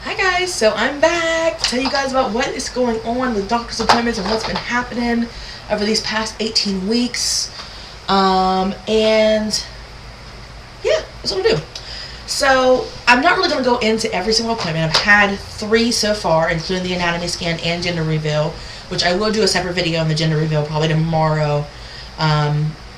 Hi guys, so I'm back to tell you guys about what is going on with doctor's appointments and what's been happening over these past 18 weeks. And yeah, that's what I'm gonna do. So I'm not really going to go into every single appointment. I've had 3 so far, including the anatomy scan and gender reveal, which I will do a separate video on the gender reveal probably tomorrow.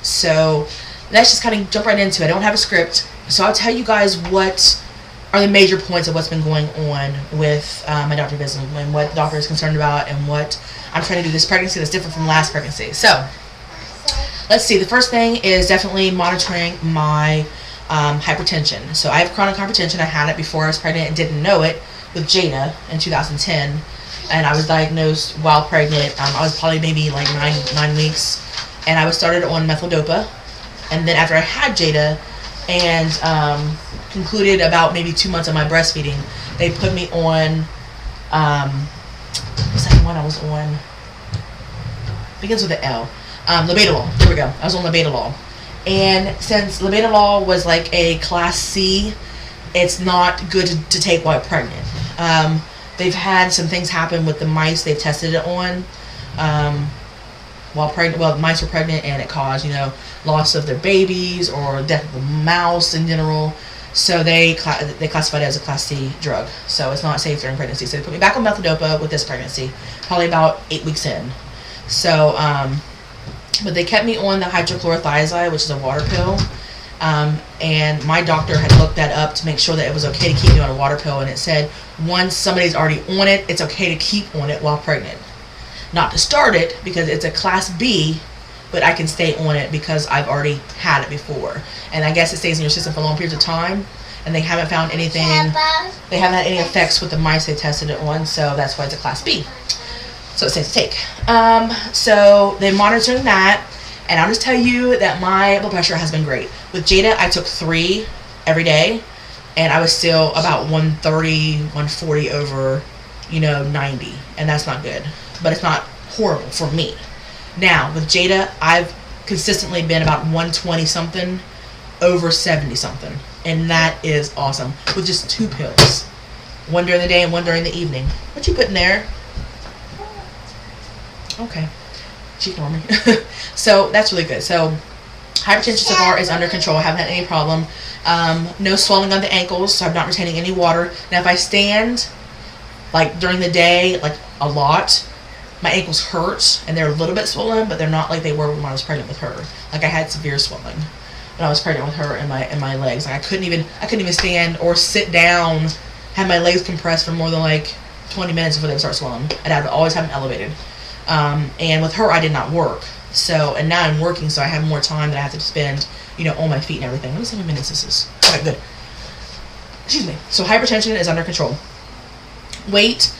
So let's just kind of jump right into it. I don't have a script, so I'll tell you guys what are the major points of what's been going on with my doctor visit and what the doctor is concerned about and what I'm trying to do this pregnancy that's different from last pregnancy. So let's see. The first thing is definitely monitoring my hypertension. So I have chronic hypertension. I had it before I was pregnant and didn't know it with Jada in 2010, and I was diagnosed while pregnant. I was probably maybe like nine weeks, and I was started on methyldopa, and then after I had Jada and concluded about maybe 2 months of my breastfeeding, they put me on the second one I was on begins with an L. Labetalol. There we go. I was on labetalol. And since labetalol was like a class C, it's not good to take while pregnant. They've had some things happen with the mice they've tested it on while pregnant. Well, mice were pregnant, and it caused, loss of their babies or death of the mouse in general. So they classified it as a class C drug. So it's not safe during pregnancy. So they put me back on methyldopa with this pregnancy, probably about 8 weeks in. So, but they kept me on the hydrochlorothiazide, which is a water pill. And my doctor had looked that up to make sure that it was okay to keep me on a water pill. And it said once somebody's already on it, it's okay to keep on it while pregnant. Not to start it because it's a class B, but I can stay on it because I've already had it before. And I guess it stays in your system for long periods of time. And they haven't found anything, they haven't had any effects with the mice they tested it on, so that's why it's a class B. So it's safe to take. So they're monitoring that, and I'll just tell you that my blood pressure has been great. With Jada, I took 3 every day, and I was still about 130, 140 over, 90, and that's not good. But it's not horrible for me. Now, with Jada, I've consistently been about 120 something over 70 something, and that is awesome with just 2 pills, one during the day and one during the evening. What you putting there? Okay, she ignored me. So that's really good. So hypertension so far is under control. I haven't had any problem. No swelling on the ankles, so I'm not retaining any water. Now if I stand like during the day, like a lot, my ankles hurt and they're a little bit swollen, but they're not like they were when I was pregnant with her. Like I had severe swelling when I was pregnant with her in my legs. Like I couldn't even stand or sit down, have my legs compressed for more than like 20 minutes before they would start swelling. I'd have to always have them elevated. And with her, I did not work. So, and now I'm working, so I have more time that I have to spend, on my feet and everything. Let me see how many minutes this is. Okay, good. Excuse me. So hypertension is under control. Weight,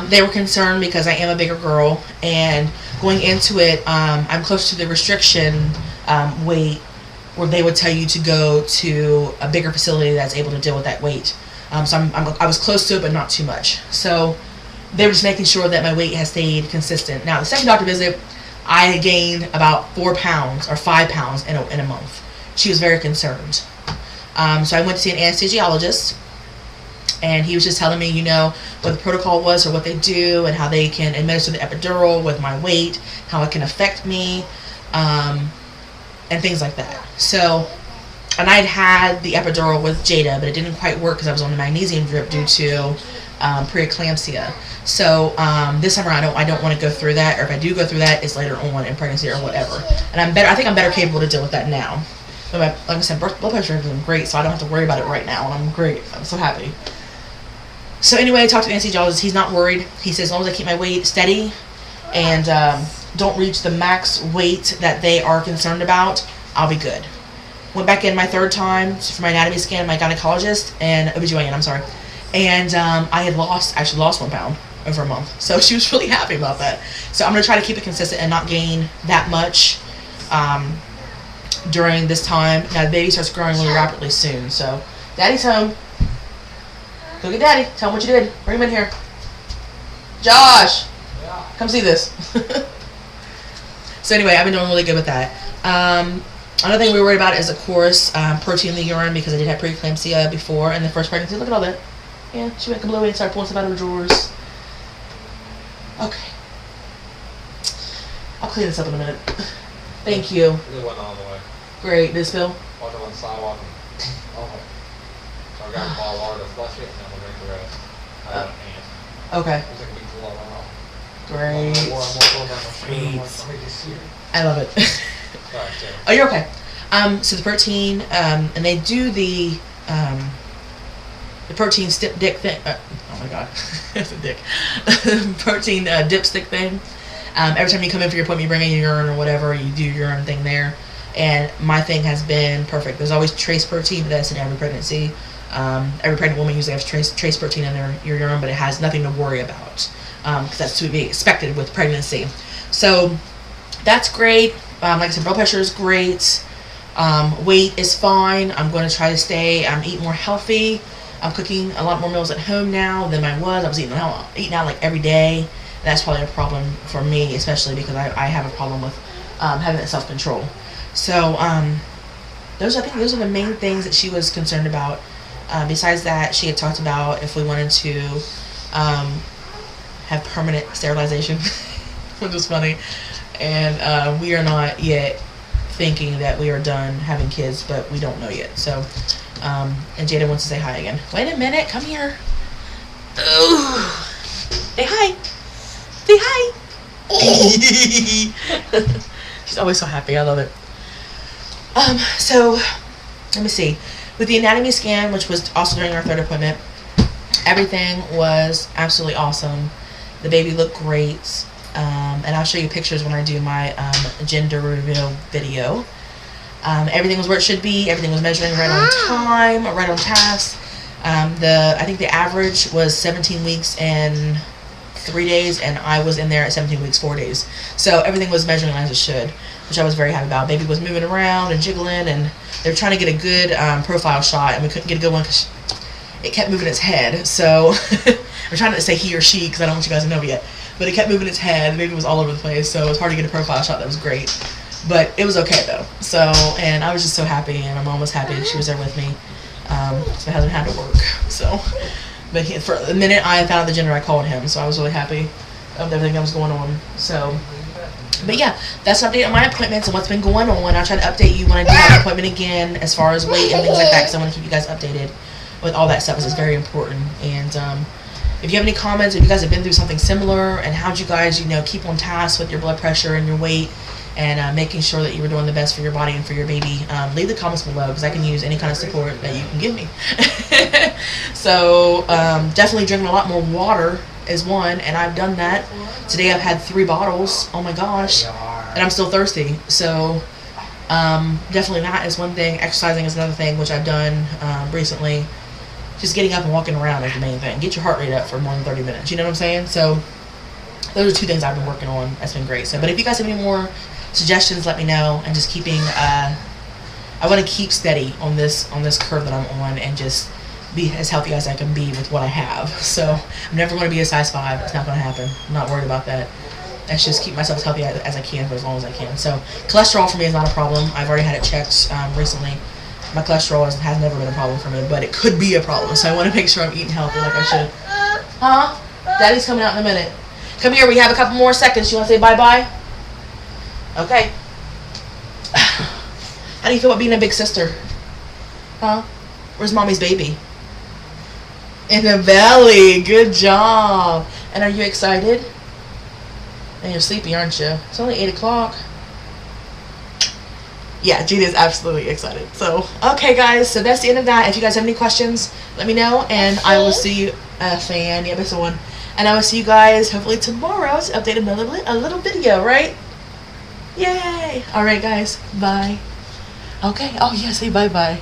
they were concerned because I am a bigger girl, and going into it, I'm close to the restriction weight where they would tell you to go to a bigger facility that's able to deal with that weight. So I was close to it, but not too much. So they were just making sure that my weight has stayed consistent. Now, the second doctor visit, I gained about 4 pounds or 5 pounds in a month. She was very concerned. So I went to see an anesthesiologist, and he was just telling me, what the protocol was or what they do and how they can administer the epidural with my weight, how it can affect me, and things like that. So, and I'd had the epidural with Jada, but it didn't quite work because I was on the magnesium drip due to preeclampsia. So this time around, I don't want to go through that, or if I do go through that, it's later on in pregnancy or whatever. And I think I'm better capable to deal with that now. But like I said, blood pressure has been great, so I don't have to worry about it right now, and I'm great. I'm so happy. So anyway, I talked to the anesthesiologist. He's not worried. He says as long as I keep my weight steady and don't reach the max weight that they are concerned about, I'll be good. Went back in my 3rd time for my anatomy scan, my gynecologist, and OBGYN, I'm sorry. And I had actually lost 1 pound over a month. So she was really happy about that. So I'm going to try to keep it consistent and not gain that much during this time. Now the baby starts growing really rapidly soon. So Daddy's home. Go get Daddy. Tell him what you did. Bring him in here. Josh! Yeah. Come see this. So anyway, I've been doing really good with that. Another thing we were worried about is, of course, protein in the urine, because I did have preeclampsia before in the first pregnancy. Look at all that. Yeah, she went kablooey and started pulling stuff out of her drawers. Okay. I'll clean this up in a minute. Thank you. It went all the way. Great. Did it spill? Walked on the sidewalk and all the way. So I got a bottle of water to flush it and I'm going to drink the rest. I had a hand. Okay. It was like a big blow off. Great. I love it. Sorry, Sarah. Oh, you're okay. So the protein, and they do the protein dick thing. Oh my god, it's a dick. Protein dipstick thing. Every time you come in for your appointment, you bring in your urine or whatever, you do your urine thing there. And my thing has been perfect. There's always trace protein, but that's in every pregnancy. Every pregnant woman usually has trace protein in their urine, but it has nothing to worry about because that's to be expected with pregnancy. So that's great. Like I said, blood pressure is great. Weight is fine. I'm going to try to eat more healthy. I'm cooking a lot more meals at home now than I was. I was eating out like every day. And that's probably a problem for me, especially because I have a problem with having that self-control. So those are the main things that she was concerned about. Besides that, she had talked about if we wanted to have permanent sterilization, which is funny. And we are not yet thinking that we are done having kids, but we don't know yet. So, and Jada wants to say hi again. Wait a minute, come here. Ooh. Say hi. Say hi. She's always so happy. I love it. So, let me see. With the anatomy scan, which was also during our third appointment, everything was absolutely awesome. The baby looked great. And I'll show you pictures when I do my gender reveal video. Everything was where it should be. Everything was measuring right on time, right on task. I think the average was 17 weeks and 3 days, and I was in there at 17 weeks, 4 days. So everything was measuring as it should, which I was very happy about. Baby was moving around and jiggling, and they were trying to get a good profile shot, and we couldn't get a good one because it kept moving its head. So I'm trying not to say he or she because I don't want you guys to know yet. But it kept moving its head. The baby was all over the place, so it was hard to get a profile shot that was great. But it was okay, though. So, and I was just so happy, and my mom was happy. She was there with me. So my husband had to work. So, but for the minute I found out the gender, I called him. So I was really happy of everything that was going on. So, but yeah, that's an update on my appointments and what's been going on. I'll try to update you when I do have an appointment again as far as weight and things like that, because I want to keep you guys updated with all that stuff, because it's very important. And if you have any comments, if you guys have been through something similar, and how'd you guys, keep on task with your blood pressure and your weight, and making sure that you were doing the best for your body and for your baby, leave the comments below, because I can use any kind of support that you can give me. So definitely drinking a lot more water is one, and I've done that. Today I've had 3 bottles. Oh my gosh, and I'm still thirsty. So definitely that is one thing. Exercising is another thing, which I've done recently. Just getting up and walking around is the main thing. Get your heart rate up for more than 30 minutes. You know what I'm saying? So those are 2 things I've been working on. That's been great. So, but if you guys have any more suggestions, let me know. And just keeping, I want to keep steady on this curve that I'm on, and just be as healthy as I can be with what I have. So I'm never going to be a size 5. It's not going to happen. I'm not worried about that. Let's just keep myself as healthy as I can for as long as I can. So cholesterol for me is not a problem. I've already had it checked recently. My cholesterol has never been a problem for me, but it could be a problem. So I want to make sure I'm eating healthy like I should. Huh? Daddy's coming out in a minute. Come here. We have a couple more seconds. You want to say bye-bye? Okay. How do you feel about being a big sister? Huh? Where's mommy's baby? In the belly. Good job. And are you excited? And you're sleepy, aren't you? It's only 8 o'clock. Yeah, Gina is absolutely excited. So, okay, guys. So that's the end of that. If you guys have any questions, let me know. And I will see you, fan. Yeah, that's the one. And I will see you guys hopefully tomorrow to update a little video, right? Yay! All right, guys. Bye. Okay. Oh, yeah. Say bye-bye.